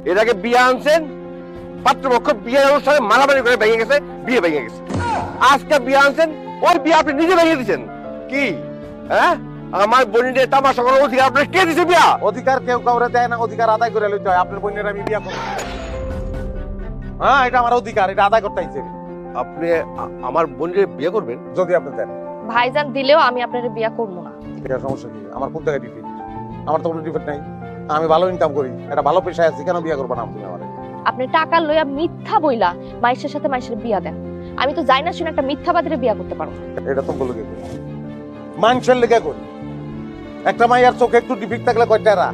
এর আগে বিয়ে আনছেন, পাত্রপক্ষ বিয়ের অনুষ্ঠানে মারামারি করে ভেঙে গেছে, বিয়ে ভেঙে গেছে। আজকে বিয়ে আনছেন, ওই বিয়ে আপনি নিজে ভেঙে দিচ্ছেন। কি হ্যাঁ, আমার বোনের তামাশা করার অধিকার আপনার কে দিছে? বিয়া অধিকার কেউ কাউরে দেয় না, অধিকার আদায় করে লইতে হয়। আপনার বোনের আমি বিয়া করব। হ্যাঁ, এটা আমার অধিকার, এটা আদায় করতে চাইছে। আপনি আমার বোনের বিয়ে করবেন? যদি আপনি দেন। ভাইজান দিলেও আমি আপনার বিয়া করবো না। এটা সমস্যা কি? আমার কোন জায়গায় ডিফিট? আমার তো কোনো ডিফিট নাই। আমি ভালো ইনকাম করি, এটা ভালো পেশায় আছি, কেন বিয়া করবো না তুমি আমারে? আপনি টাকা লইয়া মিথ্যা বইলা মাইশের সাথে মাইশের বিয়া দেন। আমি তো যাই না শুনে একটা মিথ্যাবাদীরে বিয়া করতে পারবো না। এটা তো বলে গেছে মানুষের লেগে করি। একটা মাইয়ার চোখে একটু ডিফিট থাকলে কয়টারা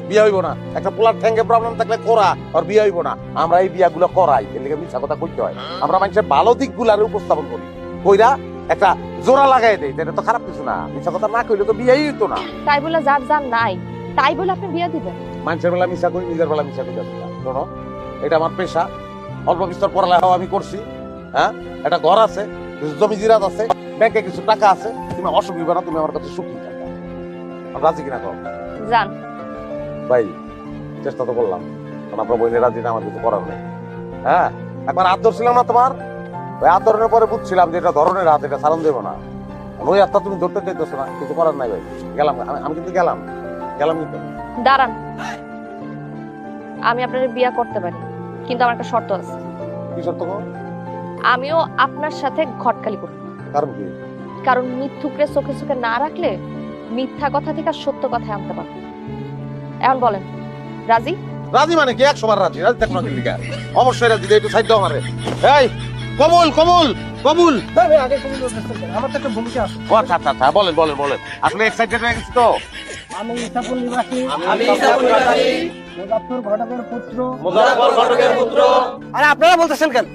বিয়া হইব না? একটা পোলার ঠ্যাঙ্গে প্রবলেম থাকলে করা আর বিয়া হইব না? আমরা এই বিয়াগুলো করাই, এর লেগে মিথ্যা কথা কইতে হয়। আমরা মানুষের ভালো দিকগুলার উপস্থাপন করি, কইরা একটা জোড়া লাগাই দেয়। এটা তো খারাপ কিছু না। মিথ্যা কথা না কইলে তো বিয়াই হইতো না। তাই বলে যার যার নাই তাই বলে আপনি বিয়া দিবেন? মানুষের বেলা মিশা করি, নিজের বেলা মিশা করি না। শোনো, এটা আমার পেশা। অল্প বিস্তর পড়ালেখাও আমি করছি। হ্যাঁ, একটা ঘর আছে, জমি জিরাত আছে, ব্যাংকে কিছু টাকা আছে। তুমি অসুবিধা না, তুমি আমার কাছে সুখী থাকো। আমি রাজি কিনা কর জান ভাই, চেষ্টা তো করলাম, কারণ আপনার বইনের রাজি না, আমার কিছু করার নেই। হ্যাঁ, একবার আদর ছিলাম না তোমার, ওই আদরের পরে বুঝছিলাম যে এটা ধরনের হাত, এটা সালাম দেবো না। ওই হাতটা তুমি ধরতে চাইতেছো না, কিছু করার নাই ভাই। গেলাম, আমি কিন্তু গেলাম কিন্তু। দাঁড়ান, আমি আপনার বিয়া করতে পারি, কিন্তু আমার একটা শর্ত আছে। কি সত্য? আমিও আপনার সাথে ঘটকালি করব। কারণ কি? কারণ মিথ্যুকরে চোখে চোখে না রাখলে মিথ্যা কথা থেকে আর সত্য কথায় আনতে পারবো। এখন বলেন, রাজি? রাজি মানে কি? 100 বার রাজি। রাজি থাকবো না কিন্তু? অবশ্যই রাজি। একটু সাইড দাও আমারে। এই কবুল কবুল কবুল। আগে কবুল বলতেছেন কেন? আমার তো একটা ভূমিকা আছে। ও আচ্ছা আচ্ছা, বলেন বলেন বলেন। আসলে এক্সাইটেড হয়ে গেছি তো। আমি ইসাপুর নিবাসী মুজাফফর ঘটকের পুত্র। আরে আপনারা বলতেছেন কেন?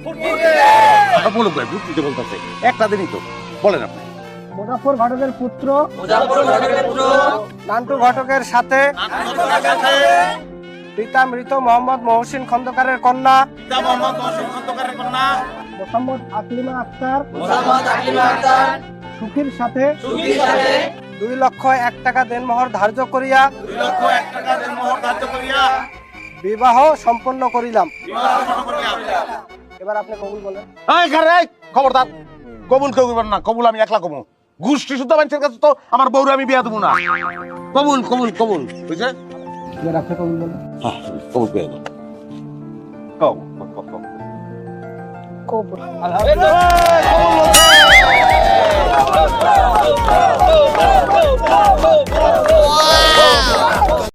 বলুন ভাই, বুঝতে বলতেছে একটা দিনই তো। বলেন আপনি। মুজাফফর ঘটকের পুত্র নান্টু ঘটকের সাথে পিতা মৃত মোহাম্মদ মহসিন খন্দকারের কন্যা মোহাম্মদ আকলিমা আক্তার সুখীর সাথে 2,01,000 টাকা দেনমোহর ধার্য করিয়া বিবাহ সম্পন্ন করিলাম। এবার আপনি কবুল বলেন। খবরদার, কবুল কেউ করবেন না। কবুল আমি একলা কবুল। গোষ্ঠী শুদ্ধ মানুষের কাছে তো আমার বউরে আমি বিয়া দেবো না। কবুল কবুল কবুল, বুঝছে? এবার আপনি কবুল বলেন। কবুল পেয়ে যাবো। কবুল। আলহামদুলিল্লাহ।